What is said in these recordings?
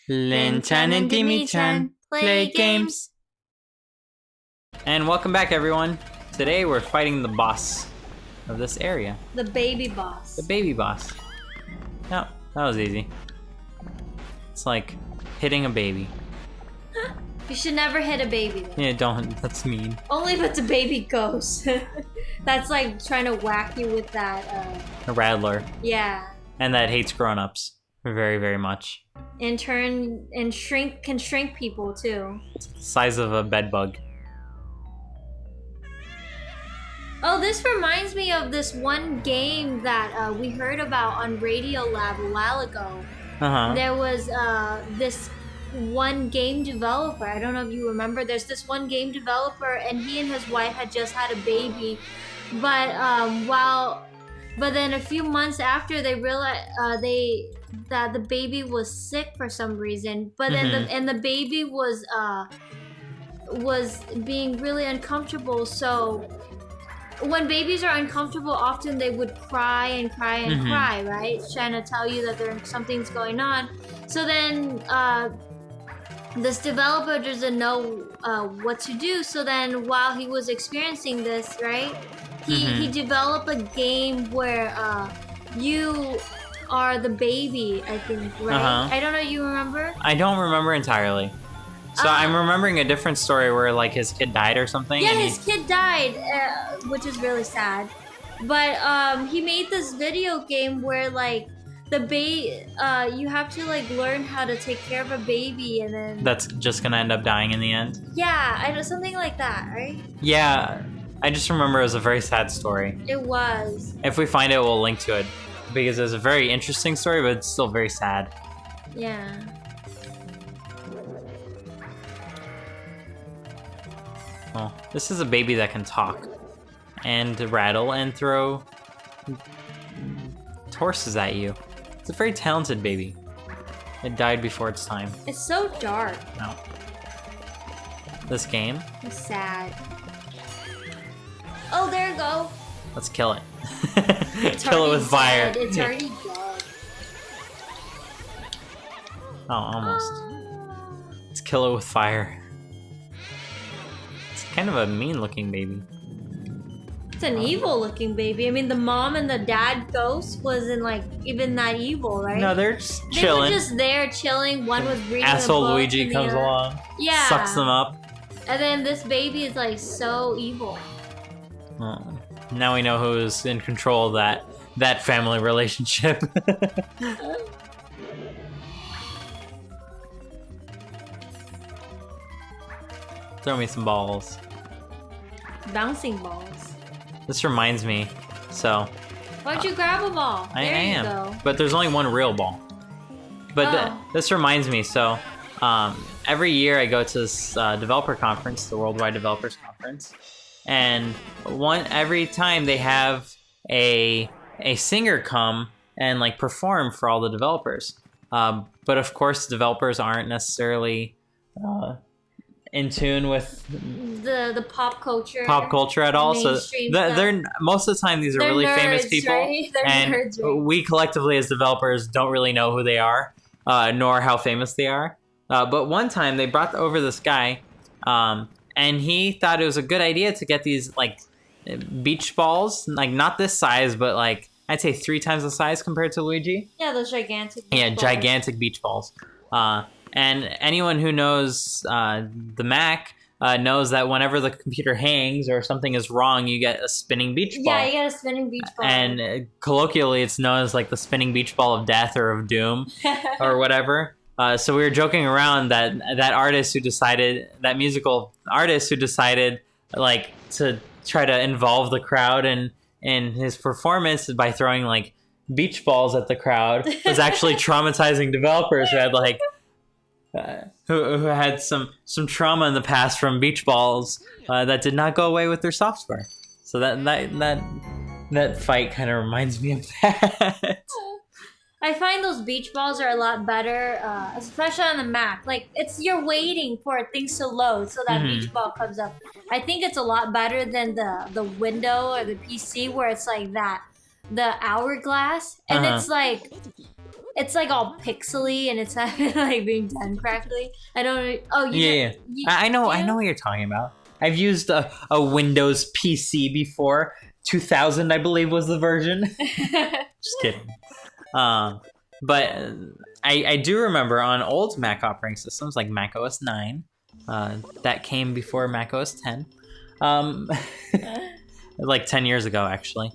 Linh-chan and Dimi-chan play games. And welcome back, everyone. Today we're fighting the boss of this area. The baby boss. The baby boss. No, that was easy. It's like hitting a baby. You should never hit a baby though. Yeah, don't. That's mean. Only if it's a baby ghost. That's like trying to whack you with that. A rattler. Yeah. And that hates grown-ups very, very much. In turn, and can shrink people too. It's the size of a bed bug. Oh, this reminds me of this one game that we heard about on Radio Lab a while ago. There was this one game developer. I don't know if you remember. There's this one game developer, and he and his wife had just had a baby, but then a few months after they realized that the baby was sick for some reason. But then the baby was being really uncomfortable. So when babies are uncomfortable, often they would cry and cry and cry, right? Trying to tell you that something's going on. So then this developer doesn't know what to do. So then while he was experiencing this, right, he developed a game where you are the baby, I think, right? I don't know, you remember? I don't remember entirely. So I'm remembering a different story where like his kid died or something. Yeah, his kid died, which is really sad. But he made this video game where like you have to like learn how to take care of a baby, and then that's just gonna end up dying in the end. Yeah, I know, something like that, right? Yeah, I just remember it was a very sad story. It was. If we find it, we'll link to it because it's a very interesting story, but it's still very sad. Yeah. Well, this is a baby that can talk and rattle and throw horses at you. It's a very talented baby. It died before its time. It's so dark. No. This game? It's sad. Oh, there you go. Let's kill it. Kill it with fire. It's already dead. Oh, almost. Let's kill it with fire. It's kind of a mean-looking baby. It's an evil-looking baby. I mean, the mom and the dad ghost wasn't like even that evil, right? No, they're just chilling. They were just there chilling. One was reading Asshole a book, Luigi comes along. Yeah. Sucks them up. And then this baby is like so evil. Oh, now we know who's in control of that family relationship. Throw me some balls. Bouncing balls. This reminds me, so... Why'd you grab a ball? I there am, you go. But there's only one real ball. But this reminds me, so every year I go to this developer conference, the Worldwide Developers Conference, and every time they have a singer come and like perform for all the developers. But of course, developers aren't necessarily in tune with the pop culture at all. So they're most of the time they're really nerds, famous people, right? and nerds, right? We collectively as developers don't really know who they are, nor how famous they are. But one time they brought over this guy, and he thought it was a good idea to get these like beach balls, like not this size, but like I'd say 3 times the size compared to Luigi. Yeah, those gigantic. Gigantic beach balls. And anyone who knows the Mac knows that whenever the computer hangs or something is wrong, you get a spinning beach ball. Yeah, you get a spinning beach ball. And colloquially, it's known as like the spinning beach ball of death or of doom or whatever. So we were joking around that musical artist who decided like to try to involve the crowd in his performance by throwing like beach balls at the crowd was actually traumatizing developers who had like who had some trauma in the past from beach balls that did not go away with their software. So that fight kind of reminds me of that. I find those beach balls are a lot better, especially on the Mac. Like you're waiting for things to load so that beach ball comes up. I think it's a lot better than the window or the PC where it's like that, the hourglass, and it's like It's like all pixely and it's like being done correctly. I don't. Oh, yeah. I know what you're talking about. I've used a Windows PC before. 2000, I believe, was the version. Just kidding. But I do remember on old Mac operating systems like macOS 9, that came before macOS 10. Like 10 years ago, actually.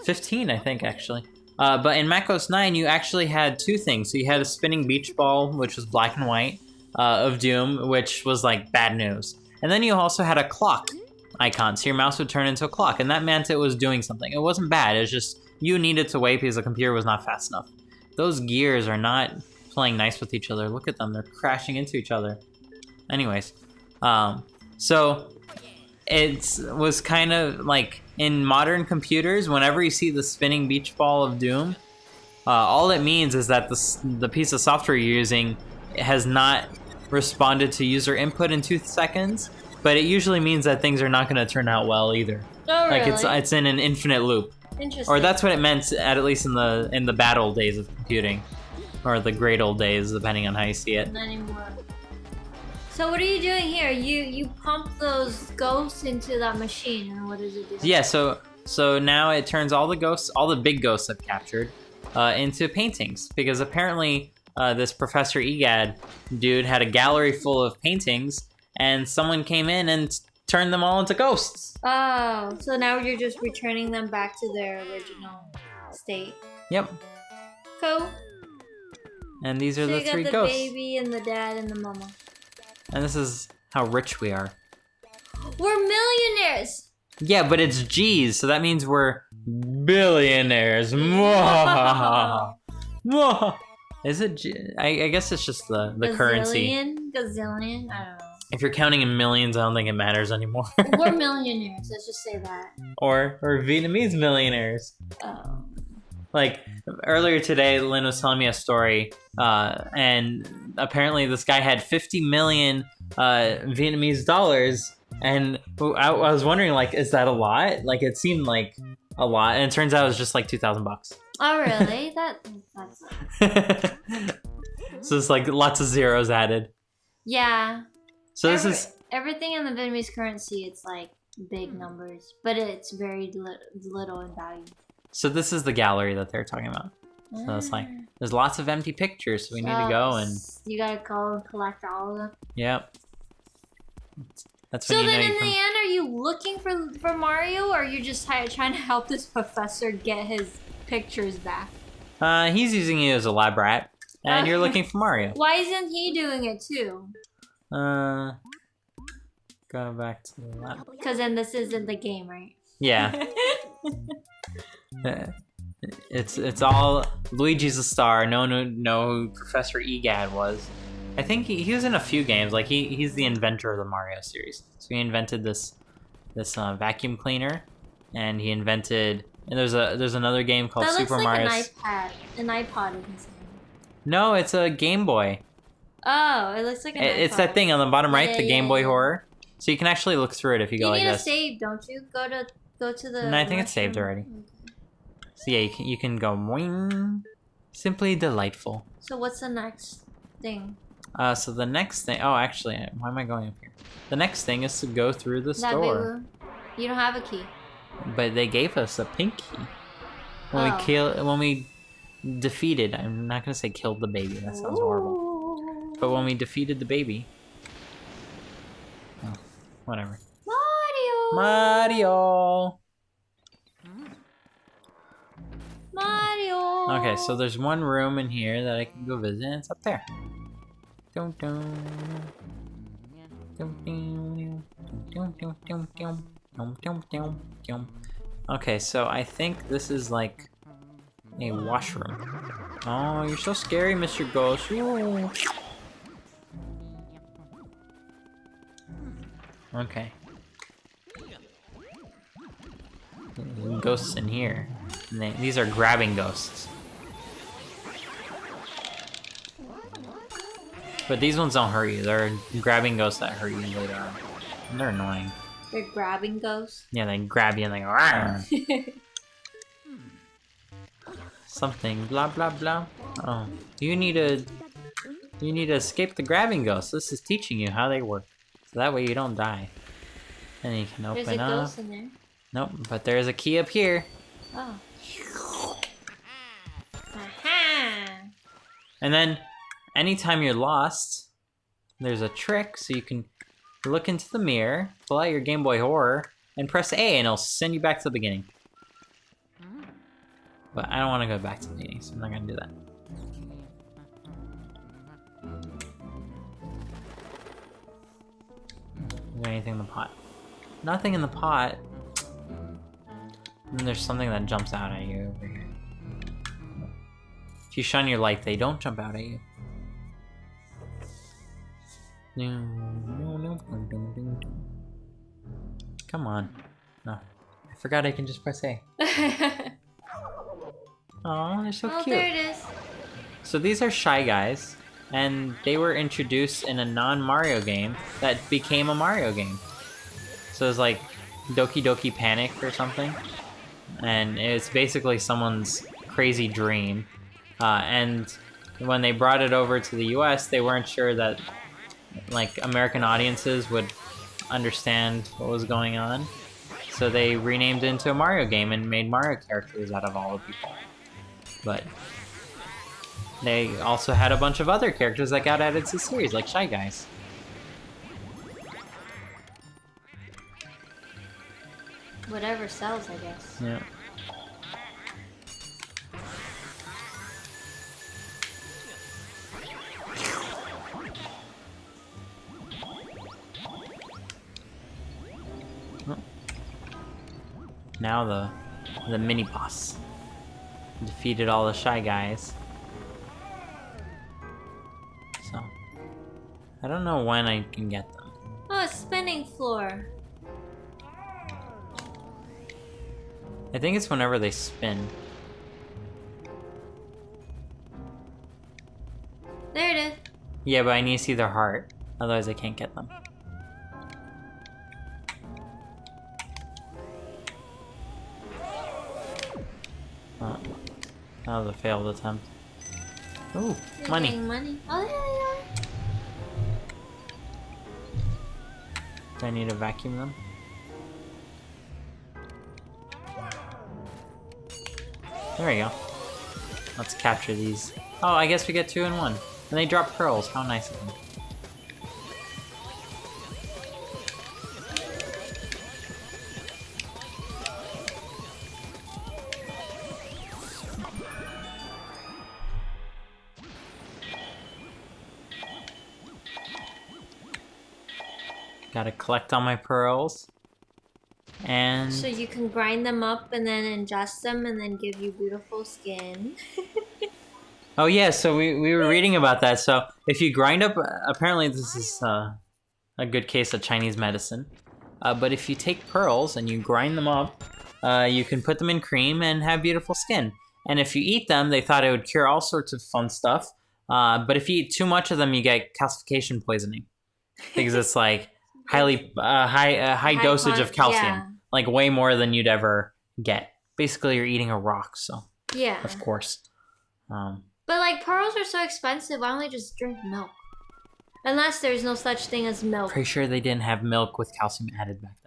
15, I think, actually. But in macOS 9, you actually had two things. So you had a spinning beach ball, which was black and white, of Doom, which was like bad news. And then you also had a clock icon, so your mouse would turn into a clock, and that meant it was doing something. It wasn't bad, it's just you needed to wait because the computer was not fast enough. Those gears are not playing nice with each other. Look at them, they're crashing into each other. Anyways, so it was kind of like in modern computers, whenever you see the spinning beach ball of Doom, all it means is that the piece of software you're using has not responded to user input in 2 seconds, but it usually means that things are not going to turn out well either. Oh, really? Like it's in an infinite loop. Interesting. Or that's what it meant, at least in the bad old days of computing, or the great old days, depending on how you see it. Not anymore. So what are you doing here? You pump those ghosts into that machine, and what does it do? Yeah. So now it turns all the big ghosts I've captured, into paintings, because apparently this Professor E.Gadd dude had a gallery full of paintings, and someone came in and turned them all into ghosts. Oh, so now you're just returning them back to their original state. Yep. Cool. And these are the three you got the ghosts. baby and the dad and the mama. And this is how rich we are. We're millionaires! Yeah, but it's G's, so that means we're billionaires. Mwah. Mwah. Is it G? I guess it's just the currency. Gazillion? I don't know. If you're counting in millions, I don't think it matters anymore. We're millionaires, let's just say that. Or Vietnamese millionaires. Oh. Like, earlier today, Lynn was telling me a story, and apparently this guy had 50 million Vietnamese dollars, and I was wondering, like, is that a lot? Like, it seemed like a lot, and it turns out it was just like $2,000. Oh, really? That's... So it's like lots of zeros added. Yeah. So this is... Everything in the Vietnamese currency, it's like big numbers, but it's very little in value. So this is the gallery that they're talking about. So it's like, there's lots of empty pictures, so we need to go and... You gotta go and collect all of them? Yep. That's when so then in the end, are you looking for Mario, or are you just trying to help this professor get his pictures back? He's using you as a lab rat, and you're looking for Mario. Why isn't he doing it too? Go back to the lab. Because then this isn't the game, right? Yeah. It's all Luigi's a star. No one would know who Professor E.Gadd was. I think he was in a few games. Like he's the inventor of the Mario series. So he invented this vacuum cleaner, and he invented. And there's another game called Super Mario. That looks like an iPod in his hand. No, it's a Game Boy. Oh, it looks like an iPod. It's that thing on the bottom right, the Game Boy Horror. So you can actually look through it if you go like this. You need a save, don't you? Go to the... No, I think it's saved already. Okay. So yeah, you can go moing. Simply delightful. So what's the next thing? So the next thing... Oh, actually, why am I going up here? The next thing is to go through the store. You don't have a key. But they gave us a pink key. When we defeated... I'm not going to say killed the baby. That sounds horrible. But when we defeated the baby... Oh, whatever. Mario! Okay, so there's one room in here that I can go visit, and it's up there. Okay, so I think this is like a washroom. Oh, you're so scary, Mr. Ghost. Ooh. Okay. Ghosts in here. And these are grabbing ghosts. But these ones don't hurt you. They're grabbing ghosts that hurt you later on. And they're annoying. They're grabbing ghosts? Yeah, they grab you and they go, "Argh!" something. Blah blah blah. Oh, you need to escape the grabbing ghosts. This is teaching you how they work, so that way you don't die. And you can open There's a up. ghost in there. Nope, but there's a key up here. Oh. Aha! And then, anytime you're lost, there's a trick, so you can look into the mirror, pull out your Game Boy Horror, and press A, and it'll send you back to the beginning. But I don't want to go back to the beginning, so I'm not going to do that. Is there anything in the pot? Nothing in the pot. And there's something that jumps out at you over here. If you shine your light, they don't jump out at you. Come on. No. I forgot I can just press A. Oh, they're so cute. Oh, there it is. So these are Shy Guys, and they were introduced in a non-Mario game that became a Mario game. So it's like Doki Doki Panic or something. And it's basically someone's crazy dream. And when they brought it over to the US, they weren't sure that like American audiences would understand what was going on. So they renamed it into a Mario game and made Mario characters out of all the people. But they also had a bunch of other characters that got added to the series, like Shy Guys. Whatever sells, I guess. Yeah. Oh. Now the mini boss defeated all the Shy Guys. So I don't know when I can get them. Oh, a spinning floor. I think it's whenever they spin. There it is. Yeah, but I need to see their heart. Otherwise I can't get them. Oh, that was a failed attempt. Ooh, You're money. getting money. Oh, there they are. Do I need to vacuum them? There we go. Let's capture these. Oh, I guess we get 2 in 1. And they drop pearls. How nice of them. Gotta collect all my pearls. And So you can grind them up and then ingest them and then give you beautiful skin. oh yeah, so we were reading about that. So if you grind up, apparently this is a good case of Chinese medicine. But if you take pearls and you grind them up, you can put them in cream and have beautiful skin. And if you eat them, they thought it would cure all sorts of fun stuff. But if you eat too much of them, you get calcification poisoning because it's like high dosage of calcium. Yeah. Like way more than you'd ever get. Basically, you're eating a rock, so Yeah. of course. But like pearls are so expensive, why don't we just drink milk? Unless there's no such thing as milk. Pretty sure they didn't have milk with calcium added back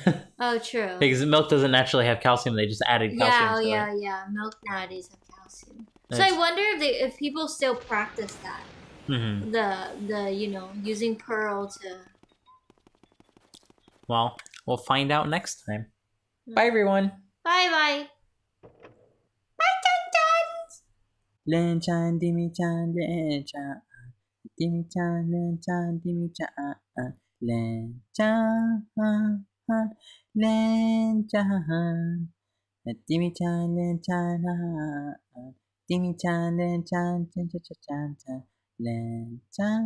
then. Oh, true. Because milk doesn't naturally have calcium, they just added calcium. Yeah. Milk nowadays have calcium. So I wonder if people still practice that. Mm-hmm. The using pearl to. Well, we'll find out next time. Bye, everyone. Bye bye. Bye, Chan-chans. Linh-chan, Dimi-chan, Linh-chan. Dimi-chan, Linh-chan, Dimi-chan. Linh-chan, Linh-chan. Dimi-chan, Linh-chan. Dimi-chan, Linh-chan, Linh-chan.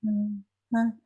Linh-chan.